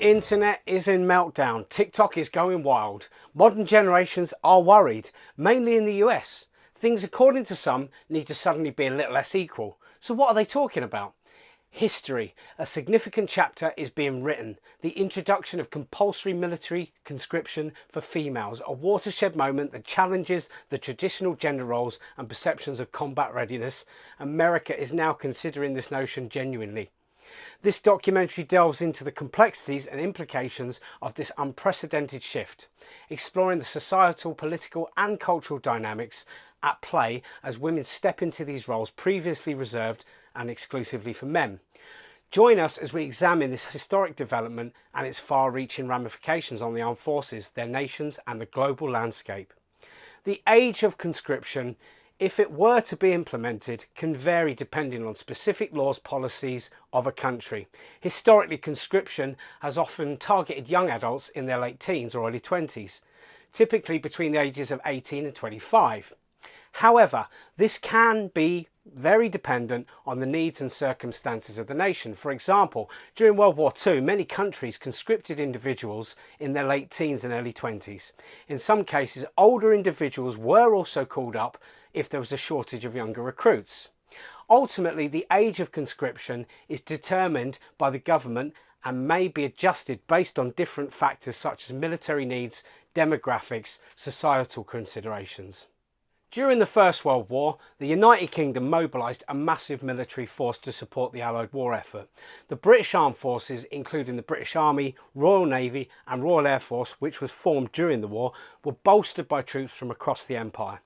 Internet is in meltdown. TikTok is going wild. Modern generations are worried, mainly in the US. Things, according to some, need to suddenly be a little less equal. So what are they talking about? History. A significant chapter is being written. The introduction of compulsory military conscription for females, a watershed moment that challenges the traditional gender roles and perceptions of combat readiness. America is now considering this notion genuinely. This documentary delves into the complexities and implications of this unprecedented shift, exploring the societal, political and cultural dynamics at play as women step into these roles previously reserved and exclusively for men. Join us as we examine this historic development and its far-reaching ramifications on the armed forces, their nations and the global landscape. The age of conscription, if it were to be implemented, can vary depending on specific laws, policies of a country. Historically, conscription has often targeted young adults in their late teens or early 20s, typically between the ages of 18 and 25. However, this can be very dependent on the needs and circumstances of the nation. For example, during World War II, many countries conscripted individuals in their late teens and early 20s. In some cases, older individuals were also called up if there was a shortage of younger recruits. Ultimately, the age of conscription is determined by the government and may be adjusted based on different factors such as military needs, demographics, societal considerations. During the First World War, the United Kingdom mobilised a massive military force to support the Allied war effort. The British Armed Forces, including the British Army, Royal Navy and Royal Air Force, which was formed during the war, were bolstered by troops from across the Empire.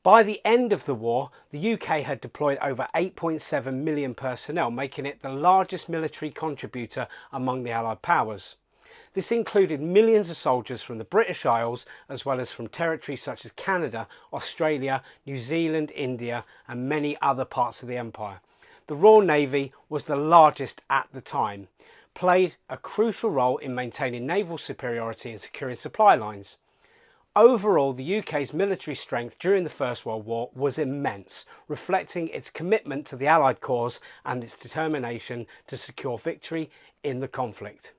By the end of the war, the UK had deployed over 8.7 million personnel, making it the largest military contributor among the Allied powers. This included millions of soldiers from the British Isles, as well as from territories such as Canada, Australia, New Zealand, India, and many other parts of the Empire. The Royal Navy was the largest at the time, played a crucial role in maintaining naval superiority and securing supply lines. Overall, the UK's military strength during the First World War was immense, reflecting its commitment to the Allied cause and its determination to secure victory in the conflict.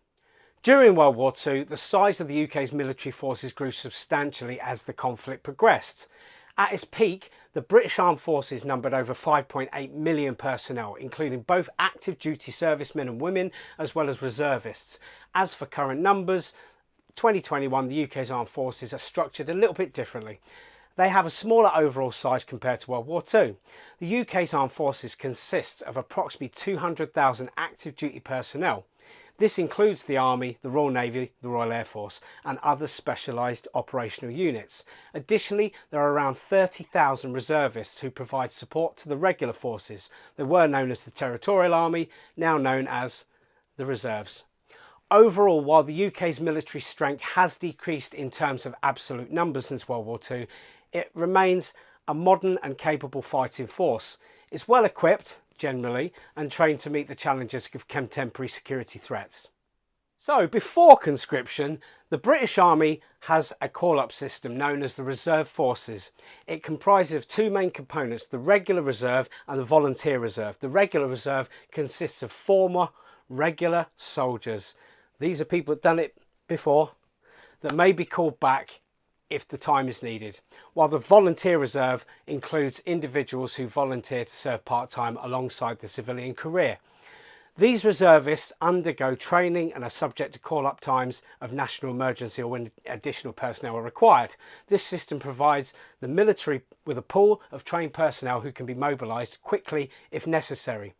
During World War II, the size of the UK's military forces grew substantially as the conflict progressed. At its peak, the British Armed Forces numbered over 5.8 million personnel, including both active duty servicemen and women, as well as reservists. As for current numbers, 2021, the UK's armed forces are structured a little bit differently. They have a smaller overall size compared to World War II. The UK's armed forces consists of approximately 200,000 active duty personnel. This includes the Army, the Royal Navy, the Royal Air Force and other specialised operational units. Additionally, there are around 30,000 reservists who provide support to the regular forces. They were known as the Territorial Army, now known as the Reserves. Overall, while the UK's military strength has decreased in terms of absolute numbers since World War II, it remains a modern and capable fighting force. It's well equipped, generally, and trained to meet the challenges of contemporary security threats. So, before conscription, the British Army has a call-up system known as the Reserve Forces. It comprises of two main components, the Regular Reserve and the Volunteer Reserve. The Regular Reserve consists of former regular soldiers. These are people that have done it before, that may be called back if the time is needed, while the Volunteer Reserve includes individuals who volunteer to serve part-time alongside the civilian career. These reservists undergo training and are subject to call-up times of national emergency or when additional personnel are required. This system provides the military with a pool of trained personnel who can be mobilised quickly if necessary.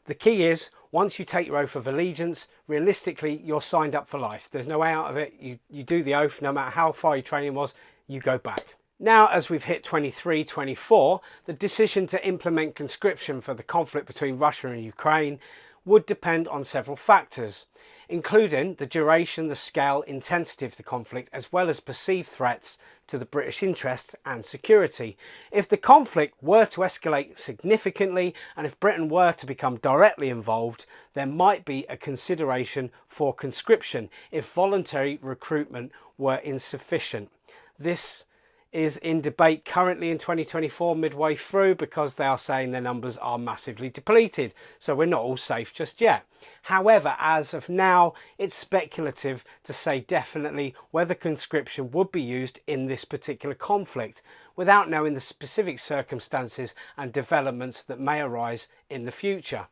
The key is, once you take your oath of allegiance, realistically, you're signed up for life. There's no way out of it. You do the oath, no matter how far your training was, you go back. Now, as we've hit 23-24, the decision to implement conscription for the conflict between Russia and Ukraine would depend on several factors, including the duration, the scale, intensity of the conflict, as well as perceived threats to the British interests and security. If the conflict were to escalate significantly and if Britain were to become directly involved, there might be a consideration for conscription if voluntary recruitment were insufficient. This is in debate currently in 2024 midway through because they are saying their numbers are massively depleted, so we're not all safe just yet. However, as of now, it's speculative to say definitely whether conscription would be used in this particular conflict without knowing the specific circumstances and developments that may arise in the future.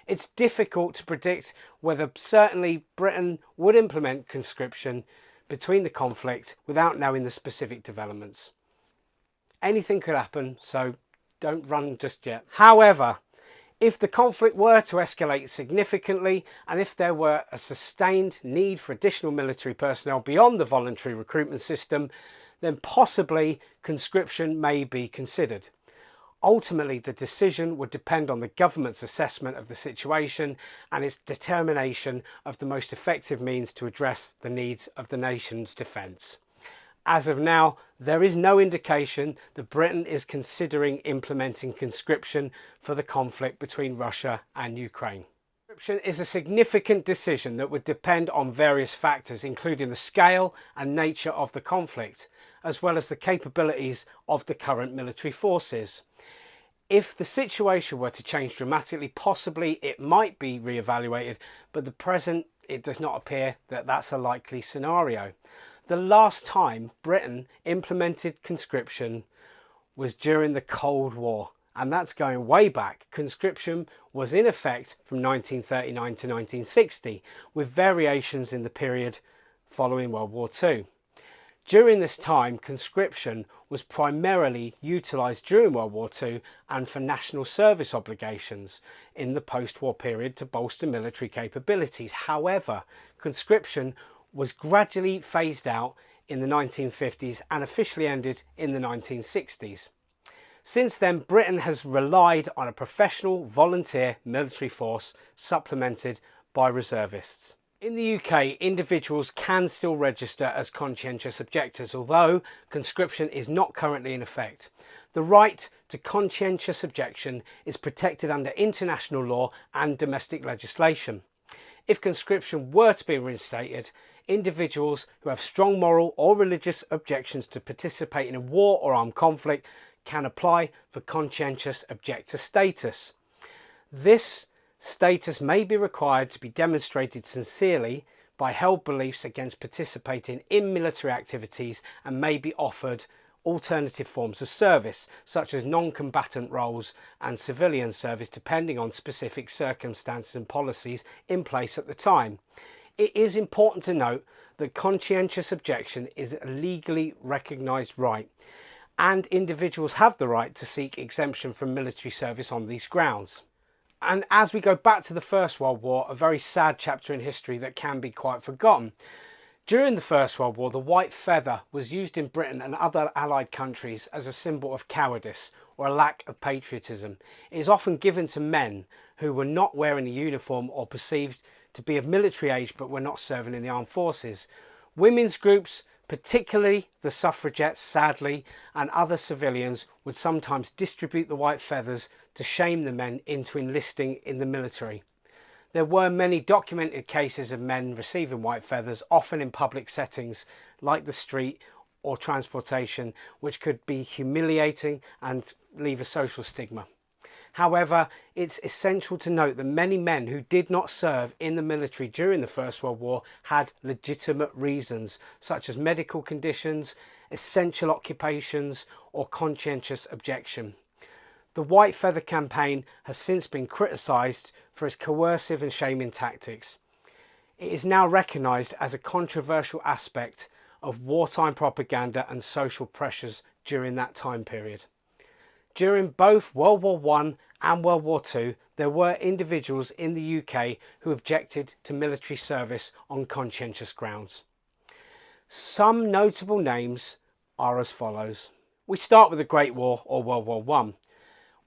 It's difficult to predict whether certainly Britain would implement conscription between the conflict without knowing the specific developments. Anything could happen, so don't run just yet. However, if the conflict were to escalate significantly and if there were a sustained need for additional military personnel beyond the voluntary recruitment system, then possibly conscription may be considered. Ultimately, the decision would depend on the government's assessment of the situation and its determination of the most effective means to address the needs of the nation's defence. As of now, there is no indication that Britain is considering implementing conscription for the conflict between Russia and Ukraine. Conscription is a significant decision that would depend on various factors, including the scale and nature of the conflict, as well as the capabilities of the current military forces. If the situation were to change dramatically, possibly it might be re-evaluated, but at present it does not appear that that's a likely scenario. The last time Britain implemented conscription was during the Cold War, and that's going way back. Conscription was in effect from 1939 to 1960, with variations in the period following World War II. During this time, conscription was primarily utilised during World War II and for national service obligations in the post-war period to bolster military capabilities. However, conscription was gradually phased out in the 1950s and officially ended in the 1960s. Since then, Britain has relied on a professional volunteer military force supplemented by reservists. In the UK, individuals can still register as conscientious objectors, although conscription is not currently in effect. The right to conscientious objection is protected under international law and domestic legislation. If conscription were to be reinstated, individuals who have strong moral or religious objections to participate in a war or armed conflict can apply for conscientious objector status. This status may be required to be demonstrated sincerely by held beliefs against participating in military activities and may be offered alternative forms of service, such as non-combatant roles and civilian service, depending on specific circumstances and policies in place at the time. It is important to note that conscientious objection is a legally recognised right, and individuals have the right to seek exemption from military service on these grounds. And as we go back to the First World War, a very sad chapter in history that can be quite forgotten. During the First World War, the white feather was used in Britain and other Allied countries as a symbol of cowardice or a lack of patriotism. It is often given to men who were not wearing a uniform or perceived to be of military age but were not serving in the armed forces. Women's groups, particularly the Suffragettes, sadly, and other civilians, would sometimes distribute the white feathers to shame the men into enlisting in the military. There were many documented cases of men receiving white feathers, often in public settings like the street or transportation, which could be humiliating and leave a social stigma. However, it's essential to note that many men who did not serve in the military during the First World War had legitimate reasons, such as medical conditions, essential occupations, or conscientious objection. The White Feather campaign has since been criticised for its coercive and shaming tactics. It is now recognised as a controversial aspect of wartime propaganda and social pressures during that time period. During both World War I and World War II, there were individuals in the UK who objected to military service on conscientious grounds. Some notable names are as follows. We start with the Great War, or World War I.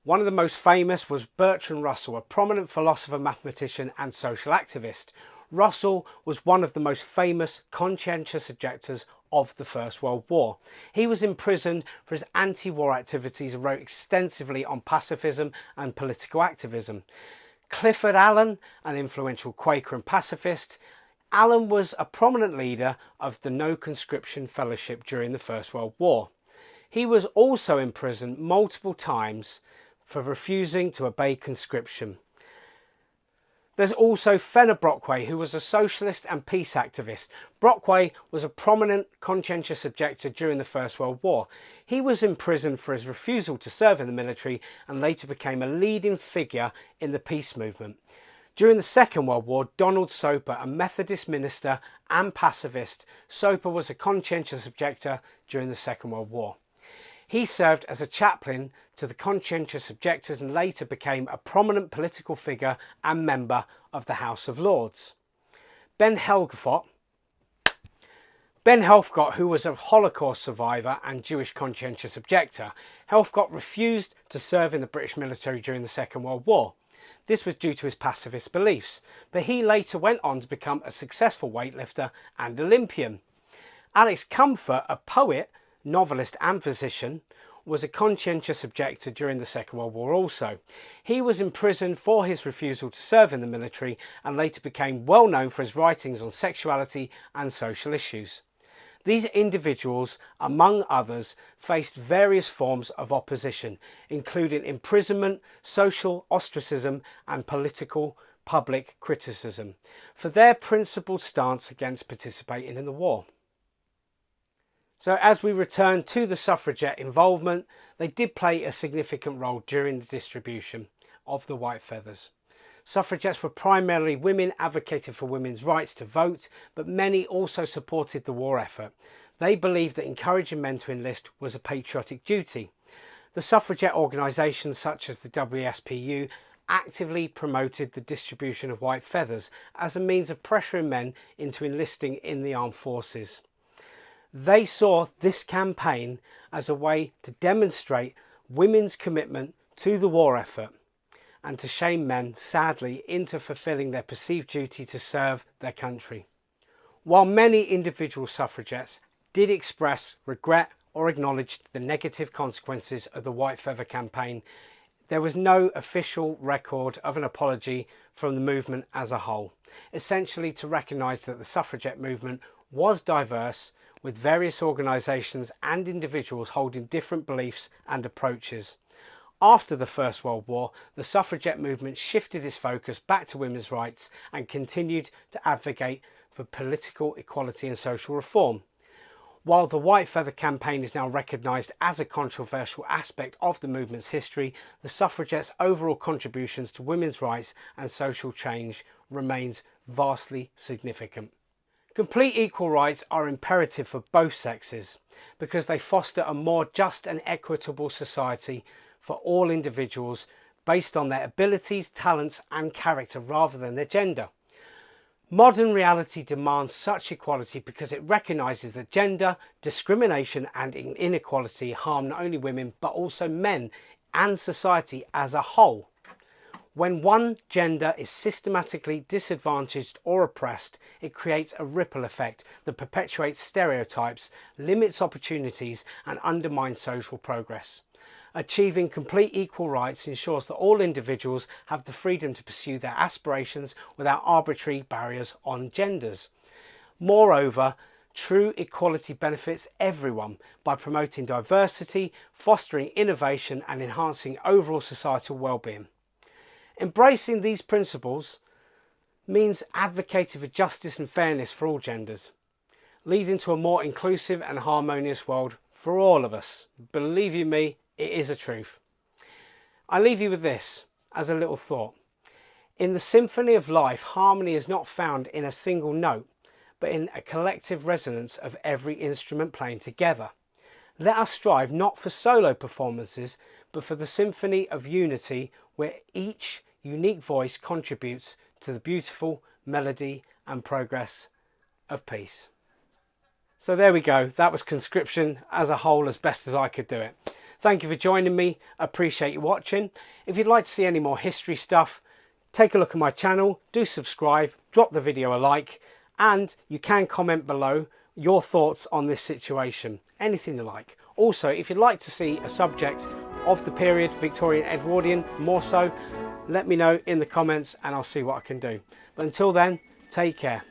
One of the most famous was Bertrand Russell, a prominent philosopher, mathematician and social activist. Russell was one of the most famous conscientious objectors of the First World War. He was imprisoned for his anti-war activities and wrote extensively on pacifism and political activism. Clifford Allen, an influential Quaker and pacifist, Allen was a prominent leader of the No Conscription Fellowship during the First World War. He was also imprisoned multiple times for refusing to obey conscription. There's also Fenner Brockway, who was a socialist and peace activist. Brockway was a prominent conscientious objector during the First World War. He was imprisoned for his refusal to serve in the military and later became a leading figure in the peace movement. During the Second World War, Donald Soper, a Methodist minister and pacifist, Soper was a conscientious objector during the Second World War. He served as a chaplain to the conscientious objectors and later became a prominent political figure and member of the House of Lords. Ben Helfgott, who was a Holocaust survivor and Jewish conscientious objector, Helfgott refused to serve in the British military during the Second World War. This was due to his pacifist beliefs, but he later went on to become a successful weightlifter and Olympian. Alex Comfort, a poet, novelist and physician, was a conscientious objector during the Second World War also. He was imprisoned for his refusal to serve in the military and later became well known for his writings on sexuality and social issues. These individuals, among others, faced various forms of opposition, including imprisonment, social ostracism and political public criticism, for their principled stance against participating in the war. So as we return to the suffragette involvement, they did play a significant role during the distribution of the white feathers. Suffragettes were primarily women advocating for women's rights to vote, but many also supported the war effort. They believed that encouraging men to enlist was a patriotic duty. The suffragette organisations such as the WSPU actively promoted the distribution of white feathers as a means of pressuring men into enlisting in the armed forces. They saw this campaign as a way to demonstrate women's commitment to the war effort and to shame men, sadly, into fulfilling their perceived duty to serve their country. While many individual suffragettes did express regret or acknowledge the negative consequences of the white feather campaign, there was no official record of an apology from the movement as a whole, essentially to recognise that the suffragette movement was diverse, with various organisations and individuals holding different beliefs and approaches. After the First World War, the suffragette movement shifted its focus back to women's rights and continued to advocate for political equality and social reform. While the white feather campaign is now recognised as a controversial aspect of the movement's history, the suffragettes' overall contributions to women's rights and social change remains vastly significant. Complete equal rights are imperative for both sexes because they foster a more just and equitable society for all individuals based on their abilities, talents and character rather than their gender. Modern reality demands such equality because it recognises that gender, discrimination and inequality harm not only women but also men and society as a whole. When one gender is systematically disadvantaged or oppressed, it creates a ripple effect that perpetuates stereotypes, limits opportunities and undermines social progress. Achieving complete equal rights ensures that all individuals have the freedom to pursue their aspirations without arbitrary barriers on genders. Moreover, true equality benefits everyone by promoting diversity, fostering innovation and enhancing overall societal well-being. Embracing these principles means advocating for justice and fairness for all genders, leading to a more inclusive and harmonious world for all of us. Believe you me, it is a truth. I leave you with this as a little thought. In the symphony of life, harmony is not found in a single note, but in a collective resonance of every instrument playing together. Let us strive not for solo performances, but for the symphony of unity where each unique voice contributes to the beautiful melody and progress of peace. So there we go. That was Conscription as a whole, as best as I could do it. Thank you for joining me. I appreciate you watching. If you'd like to see any more history stuff, take a look at my channel, do subscribe, drop the video a like, and you can comment below your thoughts on this situation, anything you like. Also, if you'd like to see a subject of the period, Victorian Edwardian, more so, let me know in the comments and I'll see what I can do. But until then, take care.